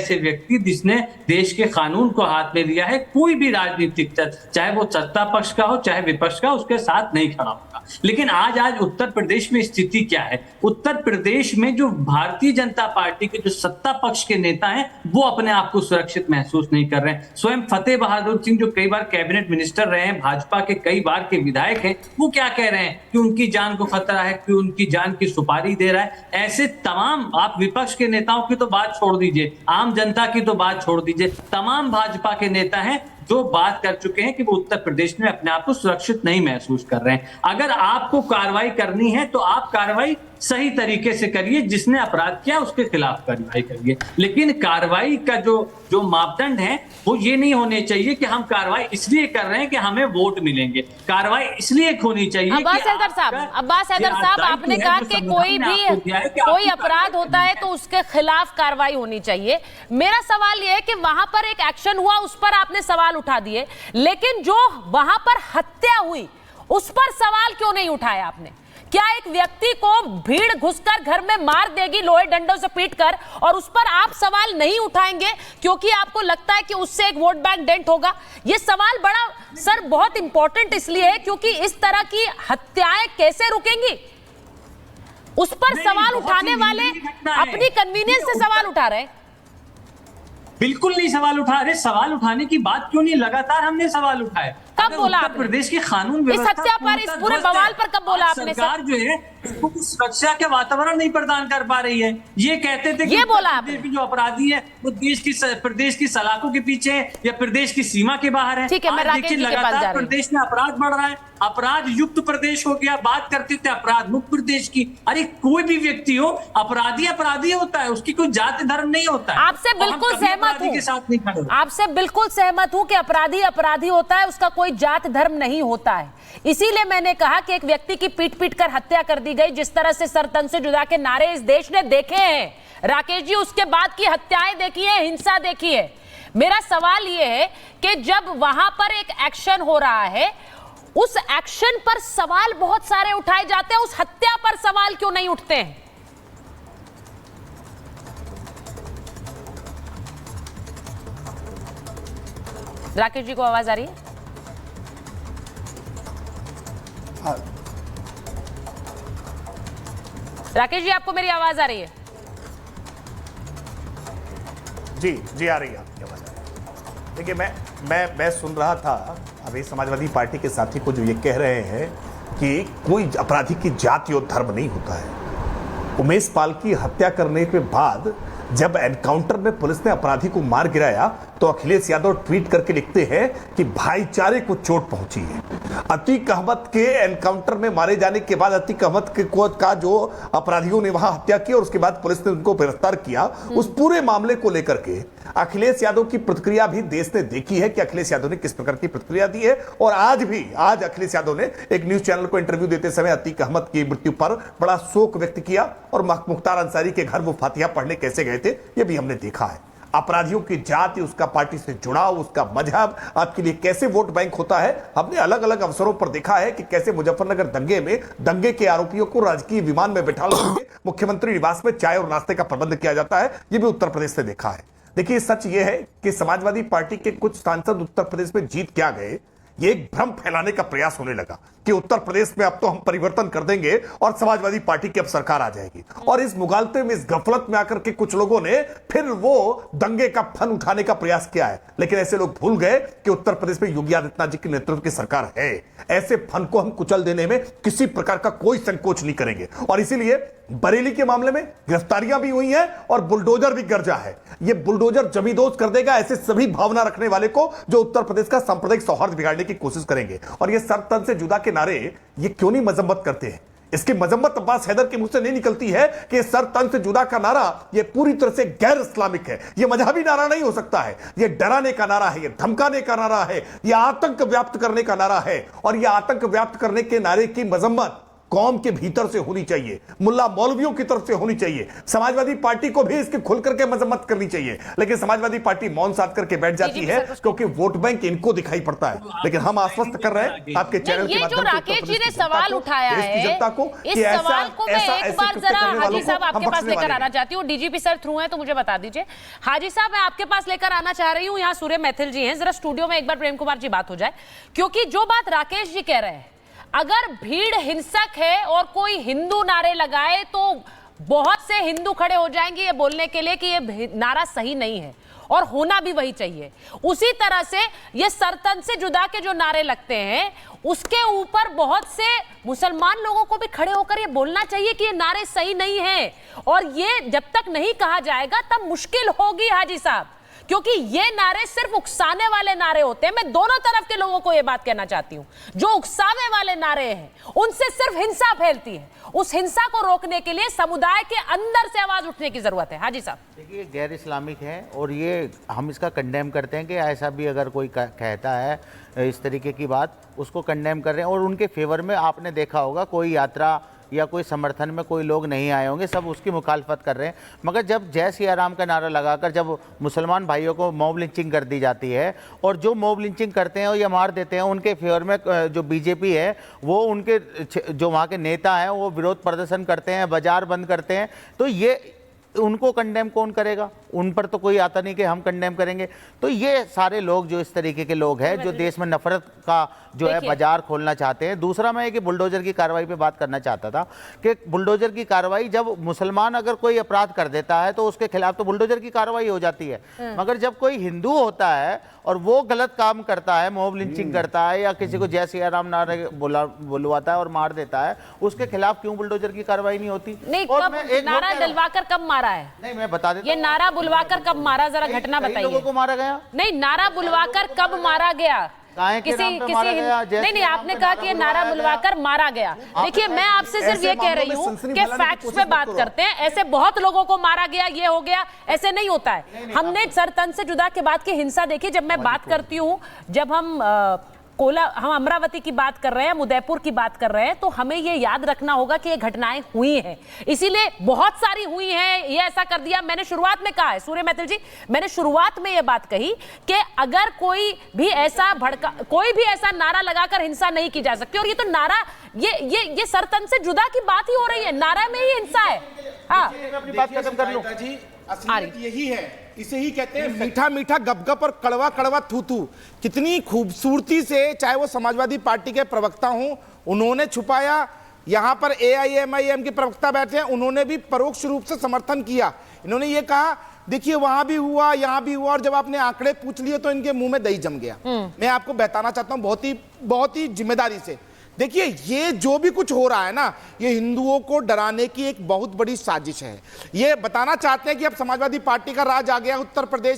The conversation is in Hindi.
ऐसे व्यक्ति जिसने देश के कानून को हाथ में लिया है, कोई भी राजनीतिक दल, चाहे वो सत्ता पक्ष का हो चाहे विपक्ष का, उसके साथ नहीं खड़ा होगा। लेकिन आज उत्तर प्रदेश में स्थिति क्या है? उत्तर प्रदेश में जो भारतीय जनता पार्टी के जो सत्ता पक्ष के नेता हैं, वो अपने आप को सुरक्षित महसूस नहीं कर रहे हैं। स्वयं फतेह बहादुर सिंह, जो कई बार कैबिनेट मिनिस्टर रहे हैं, भाजपा के कई बार के विधायक हैं, वो क्या कह रहे हैं कि उनकी जान को खतरा है, कि उनकी जान की सुपारी दे रहा है। ऐसे तमाम, आप विपक्ष के नेताओं की तो बात छोड़ दीजिए, आम जनता की तो बात छोड़ दीजिए, तमाम भाजपा के नेता हैं जो बात कर चुके हैं कि वो उत्तर प्रदेश में अपने आप को सुरक्षित नहीं महसूस कर रहे हैं। अगर आपको कार्रवाई करनी है तो आप कार्रवाई सही तरीके से करिए, जिसने अपराध किया उसके खिलाफ कार्रवाई करिए। लेकिन कार्रवाई का जो मापदंड है वो ये नहीं होने चाहिए कि हम कार्रवाई इसलिए कर रहे हैं कि हमें वोट मिलेंगे। कार्रवाई इसलिए होनी चाहिए। अब्बास हैदर साहब, आपने कहा कि कोई अपराध होता है तो उसके खिलाफ कार्रवाई होनी चाहिए। मेरा सवाल यह है कि वहां पर एक एक्शन हुआ, उस पर आपने सवाल उठा दिए, लेकिन जो वहां पर हत्या हुई उस पर सवाल क्यों नहीं उठाया आपने? क्या एक व्यक्ति को भीड़ घुसकर घर में मार देगी लोहे डंडों से पीटकर, और उस पर आप सवाल नहीं उठाएंगे क्योंकि आपको लगता है कि उससे एक वोट बैंक डेंट होगा? ये सवाल बड़ा सर बहुत इंपॉर्टेंट इसलिए है क्योंकि इस तरह की हत्याएं कैसे रुकेंगी? उस पर सवाल उठाने वाले अपनी कन्वीनियंस से सवाल उठा रहे हैं। बिल्कुल नहीं सवाल उठा रहे। सवाल उठाने की बात क्यों नहीं? लगातार हमने सवाल उठाए। कब बोला उत्तर प्रदेश के कानून इस हत्या पर, इस पूरे बवाल पर कब बोला आपने? सरकार जो है उसको सुरक्षा के वातावरण नहीं प्रदान कर पा रही है। ये कहते थे कि ये बोला आपने, जो अपराधी है वो प्रदेश की सलाखों के पीछे है या प्रदेश की सीमा के बाहर है। ठीक है, मैं राकेश जी के पास जा रही हूं। प्रदेश में अपराध बढ़ रहा है, अपराध युक्त प्रदेश हो गया। बात करते थे अपराध मुक्त प्रदेश की। अरे कोई भी व्यक्ति हो, अपराधी अपराधी होता है, उसकी कोई जाति धर्म नहीं होता है। आपसे बिल्कुल सहमत हूं, आपसे बिल्कुल सहमत हूं कि अपराधी अपराधी होता है, उसका कोई जात धर्म नहीं होता है। इसीलिए मैंने कहा कि एक व्यक्ति की पीट पीट कर हत्या कर दी गई, जिस तरह से सर तन से जुदा के नारे इस देश ने देखे हैं राकेश जी, उसके बाद की हत्याएं देखी है, हिंसा देखी है। मेरा सवाल यह है कि जब वहां पर एक एक्शन हो रहा है, उस एक्शन पर सवाल बहुत सारे उठाए जाते हैं, उस हत्या पर सवाल क्यों नहीं उठते हैं? राकेश जी को आवाज आ रही है? राकेश जी, आपको मेरी आवाज आ रही है? जी जी, आ रही है आपकी आवाज। देखिए, मैं सुन रहा था अभी समाजवादी पार्टी के साथी को जो ये कह रहे हैं कि कोई अपराधी की जाति और धर्म नहीं होता है। उमेश पाल की हत्या करने के बाद जब एनकाउंटर में पुलिस ने अपराधी को मार गिराया तो अखिलेश यादव ट्वीट करके लिखते हैं कि भाईचारे को चोट पहुंची है। अतीक अहमद के एनकाउंटर में मारे जाने के बाद अतीक अहमद का जो अपराधियों ने वहां हत्या की और उसके बाद पुलिस ने उनको गिरफ्तार किया, उस पूरे मामले को लेकर के अखिलेश यादव की प्रतिक्रिया भी देश ने देखी है कि अखिलेश यादव ने किस प्रकार की प्रतिक्रिया दी है। और आज अखिलेश यादव ने एक न्यूज चैनल को इंटरव्यू देते समय अतीक अहमद की मृत्यु पर बड़ा शोक व्यक्त किया और मुख्तार अंसारी के घर वो फातिहा पढ़ने कैसे गए थे ये भी हमने देखा है। अपराधियों की जाति, उसका पार्टी से जुड़ाव, उसका मजहब आपके लिए कैसे वोट बैंक होता है, हमने अलग अलग अवसरों पर देखा है कि कैसे मुजफ्फरनगर दंगे के आरोपियों को राजकीय विमान में बैठा करके मुख्यमंत्री निवास में चाय और नाश्ते का प्रबंध किया जाता है। ये भी उत्तर प्रदेश से देखा है। देखिए, सच ये है कि समाजवादी पार्टी के कुछ सांसद उत्तर प्रदेश में जीत क्या गए, ये एक भ्रम फैलाने का प्रयास होने लगा कि उत्तर प्रदेश में अब तो हम परिवर्तन कर देंगे और समाजवादी पार्टी की अब सरकार आ जाएगी। और इस मुगालते में, इस गफलत में आकर के कुछ लोगों ने फिर वो दंगे का फन उठाने का प्रयास किया है। लेकिन ऐसे लोग भूल गए कि उत्तर प्रदेश में योगी आदित्यनाथ जी के नेतृत्व की सरकार है। ऐसे फन को हम कुचल देने में किसी प्रकार का कोई संकोच नहीं करेंगे। और इसीलिए बरेली के मामले में गिरफ्तारियां भी हुई हैं और बुलडोजर भी गरजा है। ये बुलडोजर जमींदोज कर देगा ऐसे सभी भावना रखने वाले को जो उत्तर प्रदेश का सांप्रदायिक सौहार्द बिगाड़ने की कोशिश करेंगे। और ये सर तन से जुदा के नारे ये क्यों नहीं मजम्मत करते हैं? इसकी मजम्मत अब्बास हैदर के मुंह से नहीं निकलती है कि सर तन से जुदा का नारा ये पूरी तरह से गैर इस्लामिक है। ये मजहबी नारा नहीं हो सकता है। ये डराने का नारा है, ये धमकाने का नारा है, ये आतंक व्याप्त करने का नारा है। और ये आतंक व्याप्त करने के नारे की मजम्मत कौम के भीतर से होनी चाहिए, मुल्ला मौलवियों की तरफ से होनी चाहिए। समाजवादी पार्टी को भी इसके खुल करके मजम्मत करनी चाहिए, लेकिन समाजवादी पार्टी मौन साध करके बैठ जाती है क्योंकि वोट बैंक इनको दिखाई पड़ता है। लेकिन हम आश्वस्त कर रहे हैं आपके चैनल के माध्यम से, राकेश जी ने सवाल उठाया है, जनता को, इस सवाल को मैं एक बार जरा हाजी साहब आपके पास लेकर आना चाहती हूँ। डीजीपी सर थ्रू है तो मुझे बता दीजिए। हाजी साहब, मैं आपके पास लेकर आना चाह रही हूँ, यहाँ सूर्य मैथिल जी हैं, जरा स्टूडियो में एक बार प्रेम कुमार जी बात हो जाए, क्योंकि जो बात राकेश जी कह रहे हैं, अगर भीड़ हिंसक है और कोई हिंदू नारे लगाए तो बहुत से हिंदू खड़े हो जाएंगे ये बोलने के लिए कि ये नारा सही नहीं है, और होना भी वही चाहिए। उसी तरह से ये सरतन से जुदा के जो नारे लगते हैं उसके ऊपर बहुत से मुसलमान लोगों को भी खड़े होकर ये बोलना चाहिए कि ये नारे सही नहीं है, और ये जब तक नहीं कहा जाएगा तब मुश्किल होगी हाजी साहब, क्योंकि ये नारे सिर्फ उकसाने वाले नारे होते हैं। मैं दोनों तरफ के लोगों को ये बात कहना चाहती हूं, जो उकसावे वाले नारे हैं उनसे सिर्फ हिंसा फैलती है। उस हिंसा को रोकने के लिए समुदाय के अंदर से आवाज उठने की जरूरत है। हाजी साहब, देखिए, गैर इस्लामिक है और ये हम इसका कंडेम करते हैं कि ऐसा भी अगर कोई कहता है इस तरीके की बात, उसको कंडेम कर रहे हैं। और उनके फेवर में आपने देखा होगा कोई यात्रा या कोई समर्थन में कोई लोग नहीं आए होंगे, सब उसकी मुखालफत कर रहे हैं। मगर जब जय सिया राम का नारा लगाकर जब मुसलमान भाइयों को मॉब लिंचिंग कर दी जाती है, और जो मॉब लिंचिंग करते हैं या मार देते हैं, उनके फेवर में जो बीजेपी है वो उनके जो वहाँ के नेता हैं वो विरोध प्रदर्शन करते हैं, बाजार बंद करते हैं, तो ये उनको कंडेम कौन करेगा? उन पर तो कोई आता नहीं कि हम कंडेम करेंगे। तो ये सारे लोग जो इस तरीके के लोग हैं जो देश में नफरत का जो है बाजार खोलना चाहते हैं। दूसरा मैं कि बुलडोजर की कार्रवाई पे बात करना चाहता था कि बुलडोजर की कार्रवाई, जब मुसलमान अगर कोई अपराध कर देता है तो उसके खिलाफ तो बुलडोजर की कार्रवाई हो जाती है, मगर जब कोई हिंदू होता है और वो गलत काम करता है, मॉब लिंचिंग करता है या किसी को जय सिया राम नारे बुलवाता है और मार देता है, उसके खिलाफ क्यों बुलडोजर की कार्रवाई नहीं होती? नहीं, नारा डलवाकर कब मारा है? नहीं, मैं बता देता ये नारा बुलवाकर कब मारा, जरा घटना बताइए। लोगों को मारा गया? नहीं, नारा बुलवाकर कब मारा गया? किसी नहीं, आपने कहा कि ये नारा बुलवाकर मारा गया। देखिए, मैं आपसे सिर्फ ये कह रही हूँ कि फैक्ट्स पे बात करते हैं। ऐसे बहुत लोगों को मारा गया, ये हो गया, ऐसे नहीं होता है। हमने सरतन से जुदा के बाद की हिंसा देखी। जब मैं बात करती हूँ, जब हम अमरावती की बात कर रहे हैं, उदयपुर की बात कर रहे हैं, तो हमें ये याद रखना होगा कि ये घटनाएं हुई हैं, इसीलिए बहुत सारी हुई हैं। ये ऐसा कर दिया, मैंने शुरुआत में कहा है, सूर्य मैथिल जी, मैंने शुरुआत में ये बात कही कि अगर कोई भी ऐसा नारा लगाकर हिंसा नहीं की जा सकती। और ये तो नारा, ये सरतन से जुदा की बात ही हो रही है, नारा में ही हिंसा है। हाँ, अपनी बात खत्म कर लूं। असलियत यही है, इसे ही कहते हैं मीठा मीठा गपगप और कड़वा कड़वा थू थू। कितनी खूबसूरती से, चाहे वो समाजवादी पार्टी के प्रवक्ता हों, उन्होंने छुपाया। यहाँ पर AIMIM के प्रवक्ता बैठे हैं, उन्होंने भी परोक्ष रूप से समर्थन किया। इन्होंने ये कहा, देखिए वहां भी हुआ, यहाँ भी हुआ, और जब आपने आंकड़े पूछ लिए तो इनके मुंह में दही जम गया। मैं आपको बताना चाहता हूँ बहुत ही जिम्मेदारी से, देखिए ये जो भी कुछ हो रहा है ना, ये हिंदुओं को डराने की एक बहुत बड़ी साजिश है। ये बताना चाहते हैं कि अब समाजवादी पार्टी का राज आ गया उत्तर प्रदेश